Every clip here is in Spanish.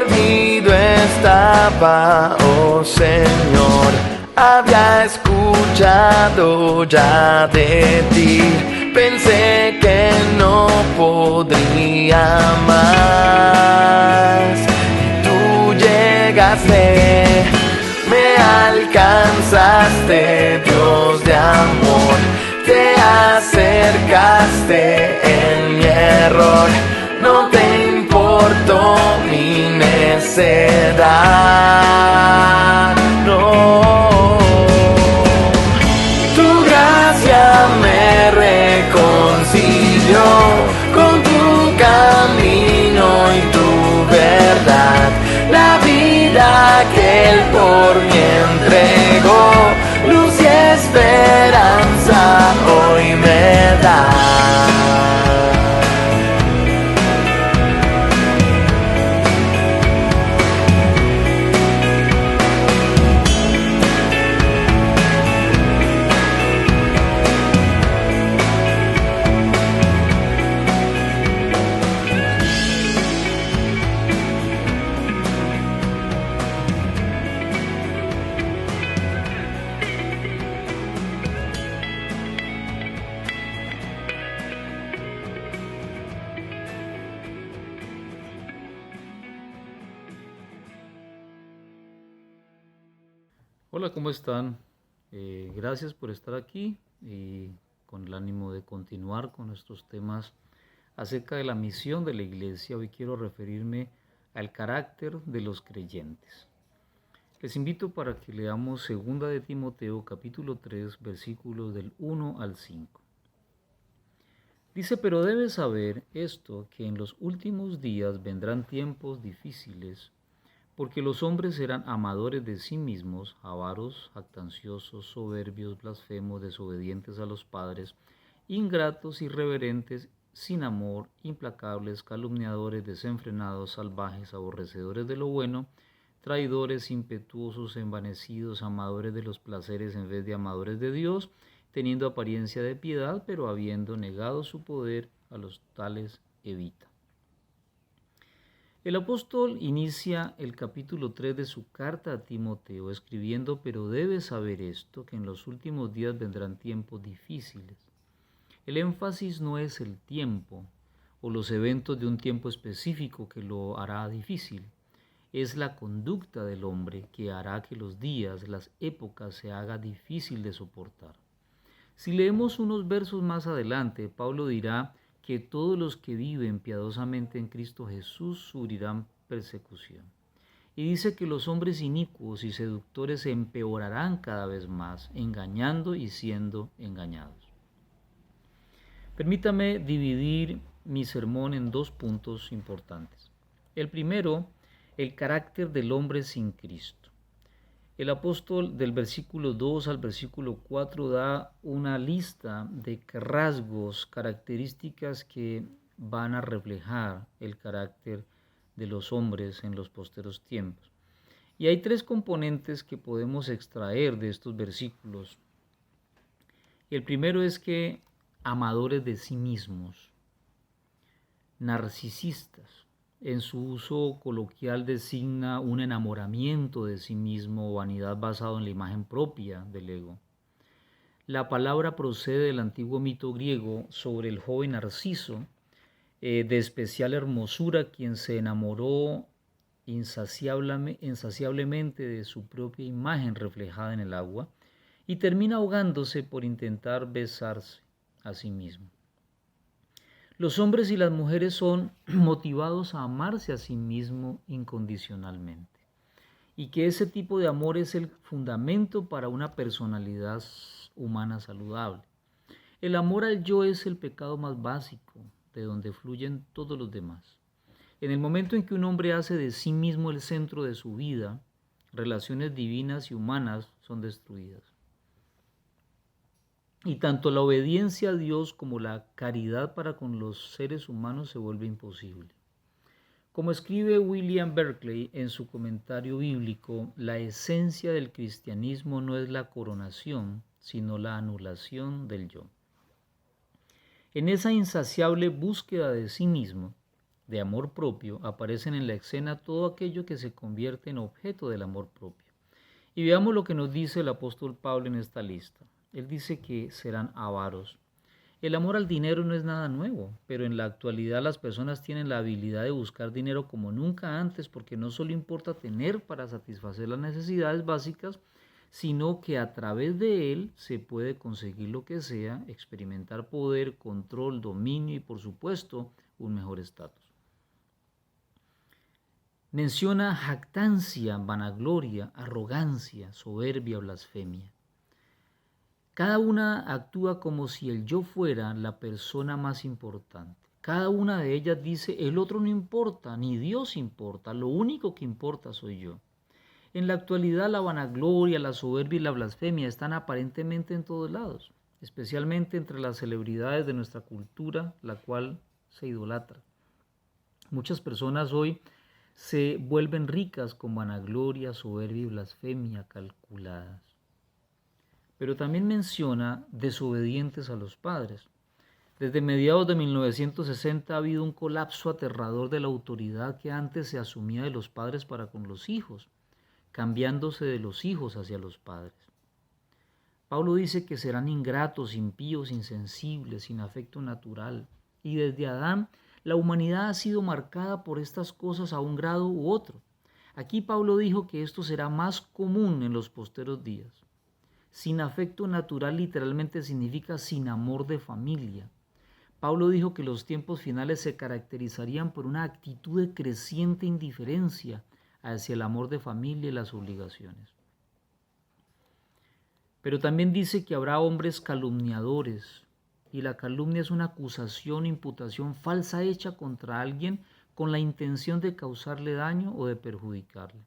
perdido estaba, oh Señor, había escuchado ya de ti, pensé que no podría más, y tú llegaste, me alcanzaste, Dios de amor, te acercaste en mi error, no te importó mi necedad, no. Tu gracia me reconcilió con tu camino y tu verdad, la vida que Él por mí entregó, luz y esperanza hoy me da. Hola, ¿cómo están? Gracias por estar aquí y con el ánimo de continuar con nuestros temas acerca de la misión de la iglesia. Hoy quiero referirme al carácter de los creyentes. Les invito para que leamos 2 de Timoteo capítulo 3 versículos del 1 al 5. Dice: pero debes saber esto, que en los últimos días vendrán tiempos difíciles, porque los hombres serán amadores de sí mismos, avaros, jactanciosos, soberbios, blasfemos, desobedientes a los padres, ingratos, irreverentes, sin amor, implacables, calumniadores, desenfrenados, salvajes, aborrecedores de lo bueno, traidores, impetuosos, envanecidos, amadores de los placeres en vez de amadores de Dios, teniendo apariencia de piedad, pero habiendo negado su poder, a los tales evita. El apóstol inicia el capítulo 3 de su carta a Timoteo escribiendo: pero debes saber esto, que en los últimos días vendrán tiempos difíciles. El énfasis no es el tiempo o los eventos de un tiempo específico que lo hará difícil. Es la conducta del hombre que hará que los días, las épocas se haga difícil de soportar. Si leemos unos versos más adelante, Pablo dirá que todos los que viven piadosamente en Cristo Jesús sufrirán persecución. Y dice que los hombres inicuos y seductores se empeorarán cada vez más, engañando y siendo engañados. Permítame dividir mi sermón en 2 puntos importantes. El primero, el carácter del hombre sin Cristo. El apóstol del versículo 2 al versículo 4 da una lista de rasgos, características que van a reflejar el carácter de los hombres en los posteros tiempos. Y hay 3 componentes que podemos extraer de estos versículos. El primero es que amadores de sí mismos, narcisistas. En su uso coloquial designa un enamoramiento de sí mismo o vanidad basado en la imagen propia del ego. La palabra procede del antiguo mito griego sobre el joven Narciso, de especial hermosura, quien se enamoró insaciablemente de su propia imagen reflejada en el agua y termina ahogándose por intentar besarse a sí mismo. Los hombres y las mujeres son motivados a amarse a sí mismos incondicionalmente, y que ese tipo de amor es el fundamento para una personalidad humana saludable. El amor al yo es el pecado más básico, de donde fluyen todos los demás. En el momento en que un hombre hace de sí mismo el centro de su vida, relaciones divinas y humanas son destruidas. Y tanto la obediencia a Dios como la caridad para con los seres humanos se vuelve imposible. Como escribe William Berkeley en su comentario bíblico, la esencia del cristianismo no es la coronación, sino la anulación del yo. En esa insaciable búsqueda de sí mismo, de amor propio, aparecen en la escena todo aquello que se convierte en objeto del amor propio. Y veamos lo que nos dice el apóstol Pablo en esta lista. Él dice que serán avaros. El amor al dinero no es nada nuevo, pero en la actualidad las personas tienen la habilidad de buscar dinero como nunca antes porque no solo importa tener para satisfacer las necesidades básicas, sino que a través de él se puede conseguir lo que sea, experimentar poder, control, dominio y por supuesto un mejor estatus. Menciona jactancia, vanagloria, arrogancia, soberbia, blasfemia. Cada una actúa como si el yo fuera la persona más importante. Cada una de ellas dice, el otro no importa, ni Dios importa, lo único que importa soy yo. En la actualidad la vanagloria, la soberbia y la blasfemia están aparentemente en todos lados, especialmente entre las celebridades de nuestra cultura, la cual se idolatra. Muchas personas hoy se vuelven ricas con vanagloria, soberbia y blasfemia calculadas. Pero también menciona desobedientes a los padres. Desde mediados de 1960 ha habido un colapso aterrador de la autoridad que antes se asumía de los padres para con los hijos, cambiándose de los hijos hacia los padres. Pablo dice que serán ingratos, impíos, insensibles, sin afecto natural. Y desde Adán, la humanidad ha sido marcada por estas cosas a un grado u otro. Aquí Pablo dijo que esto será más común en los posteros días. Sin afecto natural literalmente significa sin amor de familia. Pablo dijo que los tiempos finales se caracterizarían por una actitud de creciente indiferencia hacia el amor de familia y las obligaciones. Pero también dice que habrá hombres calumniadores, y la calumnia es una acusación, imputación falsa hecha contra alguien con la intención de causarle daño o de perjudicarle.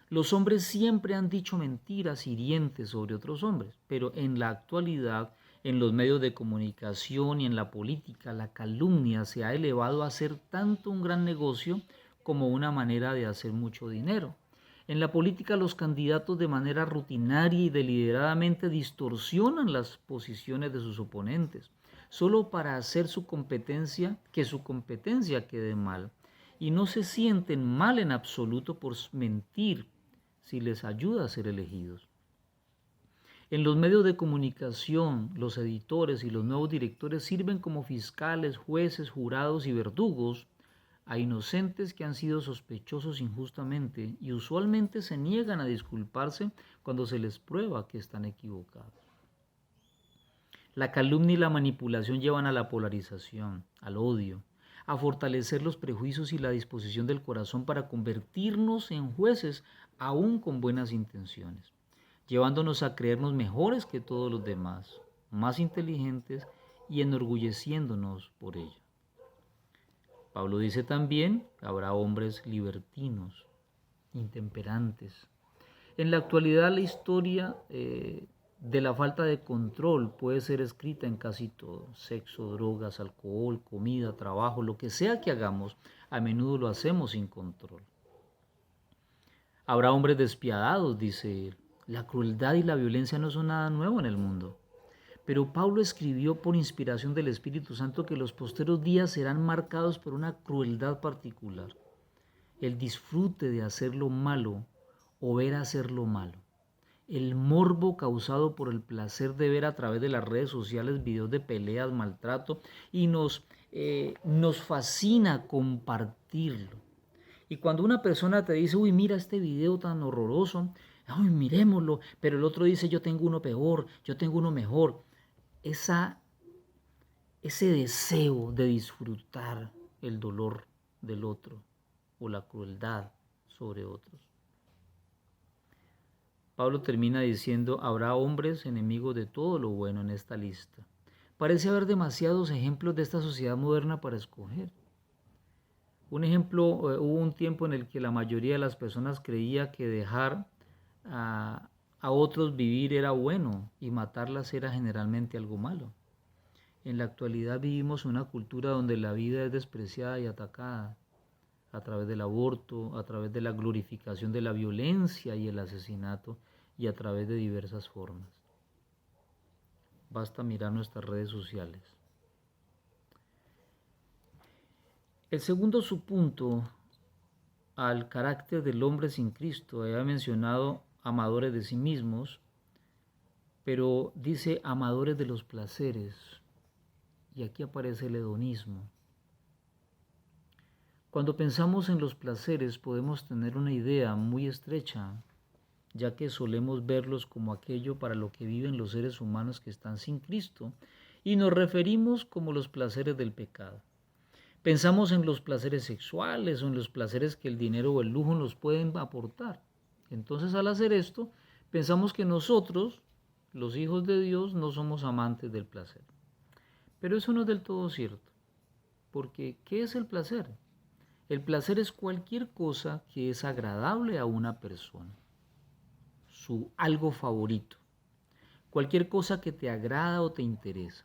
Los hombres siempre han dicho mentiras hirientes sobre otros hombres, pero en la actualidad, en los medios de comunicación y en la política, la calumnia se ha elevado a ser tanto un gran negocio como una manera de hacer mucho dinero. En la política, los candidatos de manera rutinaria y deliberadamente distorsionan las posiciones de sus oponentes, solo para hacer que su competencia quede mal, y no se sienten mal en absoluto por mentir si les ayuda a ser elegidos. En los medios de comunicación, los editores y los nuevos directores sirven como fiscales, jueces, jurados y verdugos a inocentes que han sido sospechosos injustamente y usualmente se niegan a disculparse cuando se les prueba que están equivocados. La calumnia y la manipulación llevan a la polarización, al odio, a fortalecer los prejuicios y la disposición del corazón para convertirnos en jueces aún con buenas intenciones, llevándonos a creernos mejores que todos los demás, más inteligentes y enorgulleciéndonos por ello. Pablo dice también que habrá hombres libertinos, intemperantes. En la actualidad la historia de la falta de control puede ser escrita en casi todo: sexo, drogas, alcohol, comida, trabajo, lo que sea que hagamos, a menudo lo hacemos sin control. Habrá hombres despiadados, dice él. La crueldad y la violencia no son nada nuevo en el mundo. Pero Pablo escribió por inspiración del Espíritu Santo que los posteros días serán marcados por una crueldad particular: el disfrute de hacer lo malo o ver hacer lo malo, el morbo causado por el placer de ver a través de las redes sociales videos de peleas, maltrato, y nos fascina compartirlo. Y cuando una persona te dice, uy, mira este video tan horroroso, uy, miremoslo, pero el otro dice, yo tengo uno peor, yo tengo uno mejor, ese deseo de disfrutar el dolor del otro o la crueldad sobre otros. Pablo termina diciendo, habrá hombres enemigos de todo lo bueno en esta lista. Parece haber demasiados ejemplos de esta sociedad moderna para escoger. Un ejemplo, hubo un tiempo en el que la mayoría de las personas creía que dejar a otros vivir era bueno y matarlas era generalmente algo malo. En la actualidad vivimos una cultura donde la vida es despreciada y atacada a través del aborto, a través de la glorificación de la violencia y el asesinato y a través de diversas formas. Basta mirar nuestras redes sociales. El segundo subpunto al carácter del hombre sin Cristo, había mencionado amadores de sí mismos, pero dice amadores de los placeres, y aquí aparece el hedonismo. Cuando pensamos en los placeres podemos tener una idea muy estrecha, ya que solemos verlos como aquello para lo que viven los seres humanos que están sin Cristo, y nos referimos como los placeres del pecado. Pensamos en los placeres sexuales o en los placeres que el dinero o el lujo nos pueden aportar. Entonces, al hacer esto, pensamos que nosotros, los hijos de Dios, no somos amantes del placer. Pero eso no es del todo cierto, porque ¿qué es el placer? El placer es cualquier cosa que es agradable a una persona, su algo favorito, cualquier cosa que te agrada o te interesa.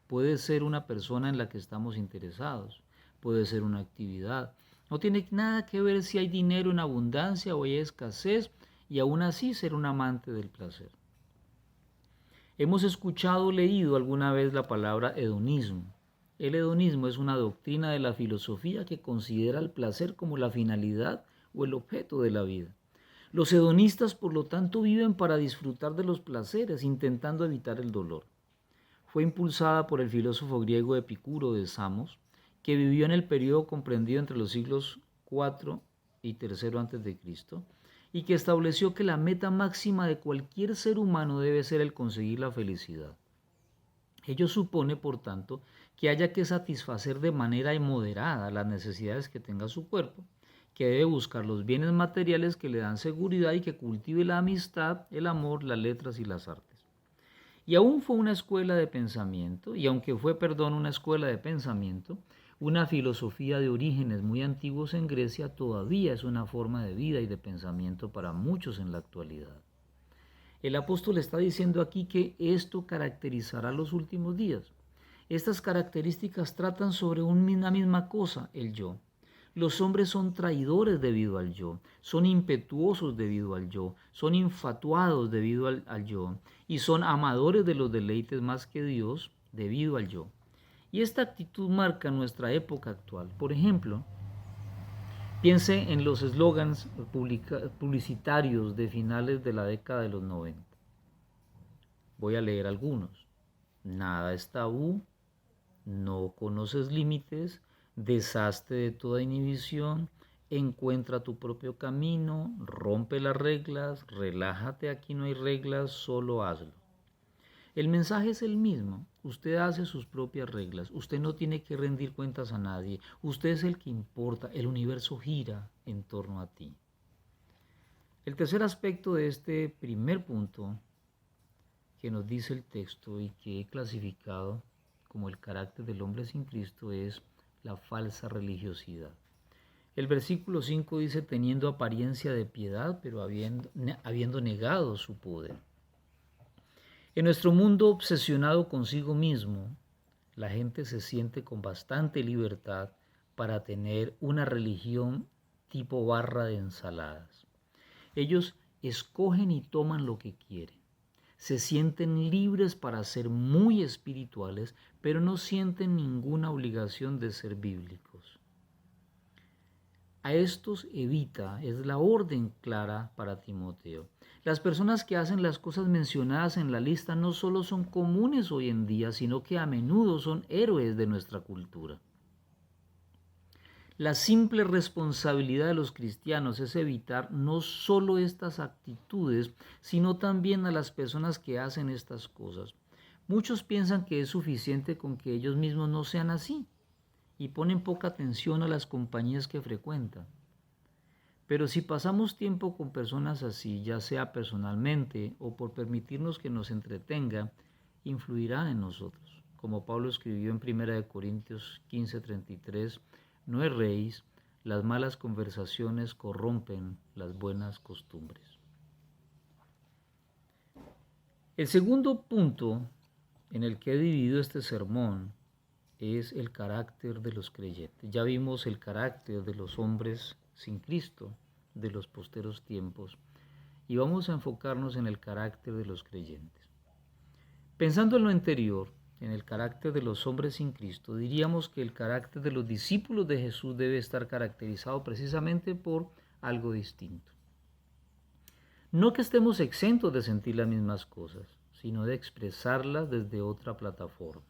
Puede ser una persona en la que estamos interesados, puede ser una actividad. No tiene nada que ver si hay dinero en abundancia o hay escasez, y aún así ser un amante del placer. Hemos escuchado o leído alguna vez la palabra hedonismo. El hedonismo es una doctrina de la filosofía que considera el placer como la finalidad o el objeto de la vida. Los hedonistas, por lo tanto, viven para disfrutar de los placeres, intentando evitar el dolor. Fue impulsada por el filósofo griego Epicuro de Samos, que vivió en el periodo comprendido entre los siglos IV y III a.C., y que estableció que la meta máxima de cualquier ser humano debe ser el conseguir la felicidad. Ello supone, por tanto, que haya que satisfacer de manera moderada las necesidades que tenga su cuerpo, que debe buscar los bienes materiales que le dan seguridad y que cultive la amistad, el amor, las letras y las artes. Y aún fue una escuela de pensamiento, y aunque fue, una escuela de pensamiento, una filosofía de orígenes muy antiguos en Grecia, todavía es una forma de vida y de pensamiento para muchos en la actualidad. El apóstol está diciendo aquí que esto caracterizará los últimos días. Estas características tratan sobre una misma cosa, el yo. Los hombres son traidores debido al yo, son impetuosos debido al yo, son infatuados debido al yo, y son amadores de los deleites más que Dios debido al yo. Y esta actitud marca nuestra época actual. Por ejemplo, piense en los eslogans publicitarios de finales de la década de los 90. Voy a leer algunos. Nada es tabú, no conoces límites, deshazte de toda inhibición, encuentra tu propio camino, rompe las reglas, relájate, aquí no hay reglas, solo hazlo. El mensaje es el mismo. Usted hace sus propias reglas. Usted no tiene que rendir cuentas a nadie. Usted es el que importa. El universo gira en torno a ti. El tercer aspecto de este primer punto que nos dice el texto y que he clasificado como el carácter del hombre sin Cristo es la falsa religiosidad. El versículo 5 dice, teniendo apariencia de piedad, pero habiendo negado su poder. En nuestro mundo obsesionado consigo mismo, la gente se siente con bastante libertad para tener una religión tipo barra de ensaladas. Ellos escogen y toman lo que quieren. Se sienten libres para ser muy espirituales, pero no sienten ninguna obligación de ser bíblicos. A estos evita, es la orden clara para Timoteo. Las personas que hacen las cosas mencionadas en la lista no solo son comunes hoy en día, sino que a menudo son héroes de nuestra cultura. La simple responsabilidad de los cristianos es evitar no solo estas actitudes, sino también a las personas que hacen estas cosas. Muchos piensan que es suficiente con que ellos mismos no sean así y ponen poca atención a las compañías que frecuentan. Pero si pasamos tiempo con personas así, ya sea personalmente o por permitirnos que nos entretenga, influirán en nosotros. Como Pablo escribió en 1 Corintios 15:33, no erréis, las malas conversaciones corrompen las buenas costumbres. El segundo punto en el que he dividido este sermón es el carácter de los creyentes. Ya vimos el carácter de los hombres sin Cristo, de los posteros tiempos, y vamos a enfocarnos en el carácter de los creyentes. Pensando en lo anterior, en el carácter de los hombres sin Cristo, diríamos que el carácter de los discípulos de Jesús debe estar caracterizado precisamente por algo distinto. No que estemos exentos de sentir las mismas cosas, sino de expresarlas desde otra plataforma.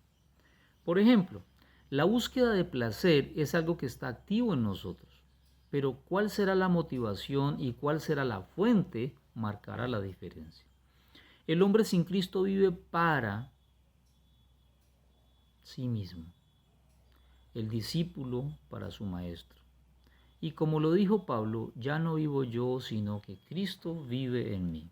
Por ejemplo, la búsqueda de placer es algo que está activo en nosotros, pero cuál será la motivación y cuál será la fuente marcará la diferencia. El hombre sin Cristo vive para sí mismo, el discípulo para su maestro. Y como lo dijo Pablo, ya no vivo yo, sino que Cristo vive en mí.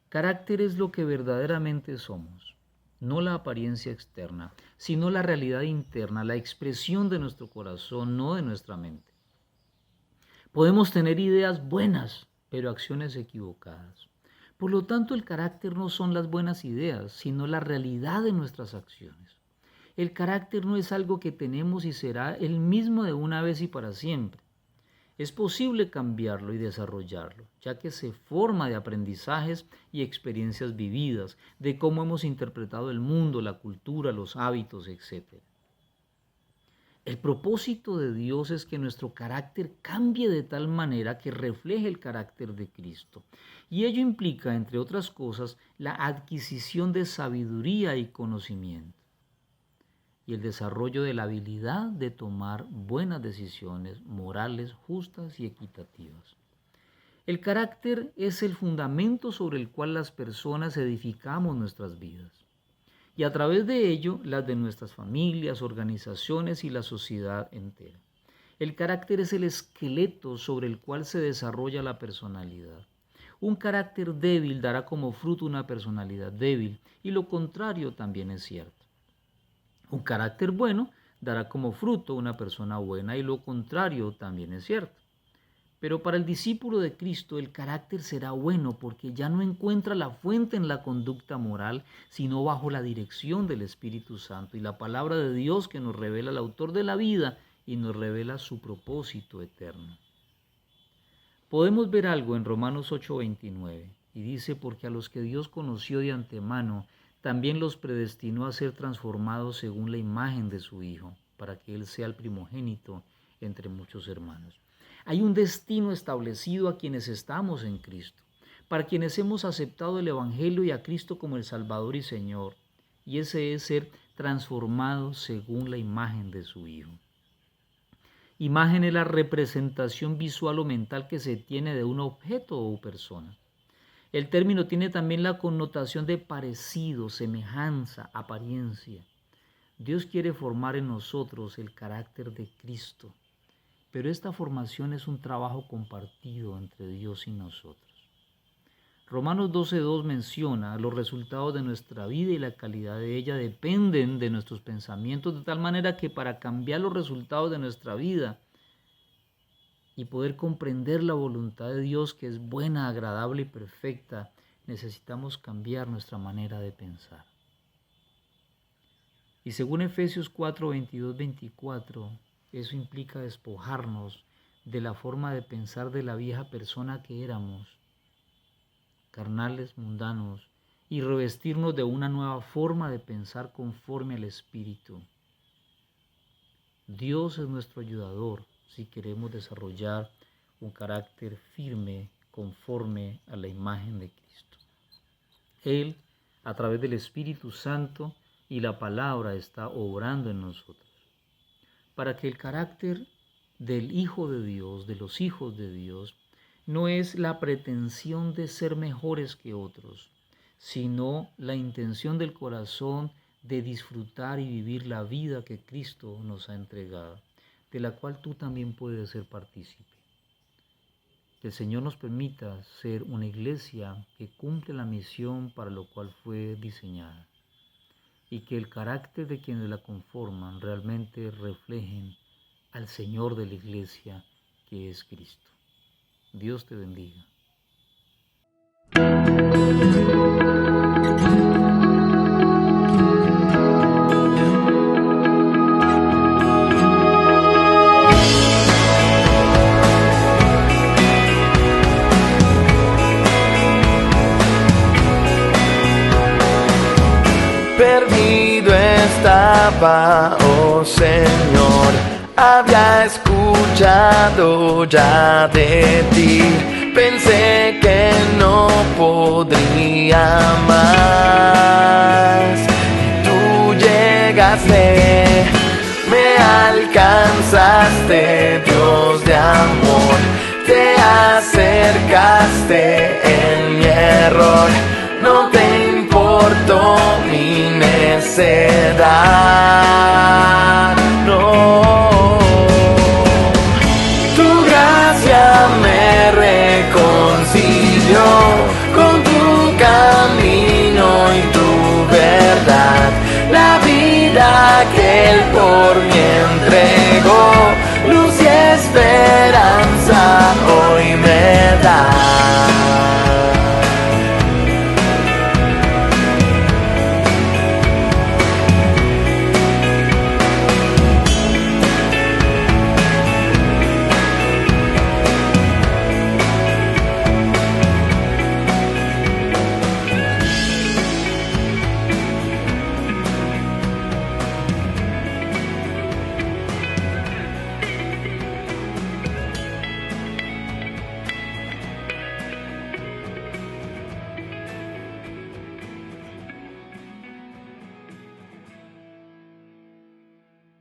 Carácter es lo que verdaderamente somos, no la apariencia externa, sino la realidad interna, la expresión de nuestro corazón, no de nuestra mente. Podemos tener ideas buenas, pero acciones equivocadas. Por lo tanto, el carácter no son las buenas ideas, sino la realidad de nuestras acciones. El carácter no es algo que tenemos y será el mismo de una vez y para siempre. Es posible cambiarlo y desarrollarlo, ya que se forma de aprendizajes y experiencias vividas, de cómo hemos interpretado el mundo, la cultura, los hábitos, etc. El propósito de Dios es que nuestro carácter cambie de tal manera que refleje el carácter de Cristo. Y ello implica, entre otras cosas, la adquisición de sabiduría y conocimiento, y el desarrollo de la habilidad de tomar buenas decisiones morales, justas y equitativas. El carácter es el fundamento sobre el cual las personas edificamos nuestras vidas, y a través de ello las de nuestras familias, organizaciones y la sociedad entera. El carácter es el esqueleto sobre el cual se desarrolla la personalidad. Un carácter débil dará como fruto una personalidad débil, y lo contrario también es cierto. Un carácter bueno dará como fruto una persona buena, y lo contrario también es cierto. Pero para el discípulo de Cristo el carácter será bueno porque ya no encuentra la fuente en la conducta moral, sino bajo la dirección del Espíritu Santo y la palabra de Dios que nos revela el autor de la vida y nos revela su propósito eterno. Podemos ver algo en Romanos 8:29 y dice: porque a los que Dios conoció de antemano, también los predestinó a ser transformados según la imagen de su Hijo, para que Él sea el primogénito entre muchos hermanos. Hay un destino establecido a quienes estamos en Cristo, para quienes hemos aceptado el Evangelio y a Cristo como el Salvador y Señor, y ese es ser transformados según la imagen de su Hijo. Imagen es la representación visual o mental que se tiene de un objeto o persona. El término tiene también la connotación de parecido, semejanza, apariencia. Dios quiere formar en nosotros el carácter de Cristo, pero esta formación es un trabajo compartido entre Dios y nosotros. Romanos 12:2 menciona: los resultados de nuestra vida y la calidad de ella dependen de nuestros pensamientos, de tal manera que para cambiar los resultados de nuestra vida y poder comprender la voluntad de Dios, que es buena, agradable y perfecta, necesitamos cambiar nuestra manera de pensar. Y según Efesios 4:22-24, eso implica despojarnos de la forma de pensar de la vieja persona que éramos, carnales, mundanos, y revestirnos de una nueva forma de pensar conforme al Espíritu. Dios es nuestro ayudador si queremos desarrollar un carácter firme conforme a la imagen de Cristo. Él, a través del Espíritu Santo y la palabra, está obrando en nosotros, para que el carácter del Hijo de Dios, de los hijos de Dios, no es la pretensión de ser mejores que otros, sino la intención del corazón de disfrutar y vivir la vida que Cristo nos ha entregado, de la cual tú también puedes ser partícipe. Que el Señor nos permita ser una iglesia que cumple la misión para lo cual fue diseñada, y que el carácter de quienes la conforman realmente reflejen al Señor de la iglesia, que es Cristo. Dios te bendiga. Perdido estaba, oh Señor, había escuchado ya de ti. Pensé que no podría más. Y tú llegaste, me alcanzaste, Dios de amor. Te acercaste en mi error, no te importó mi necedad.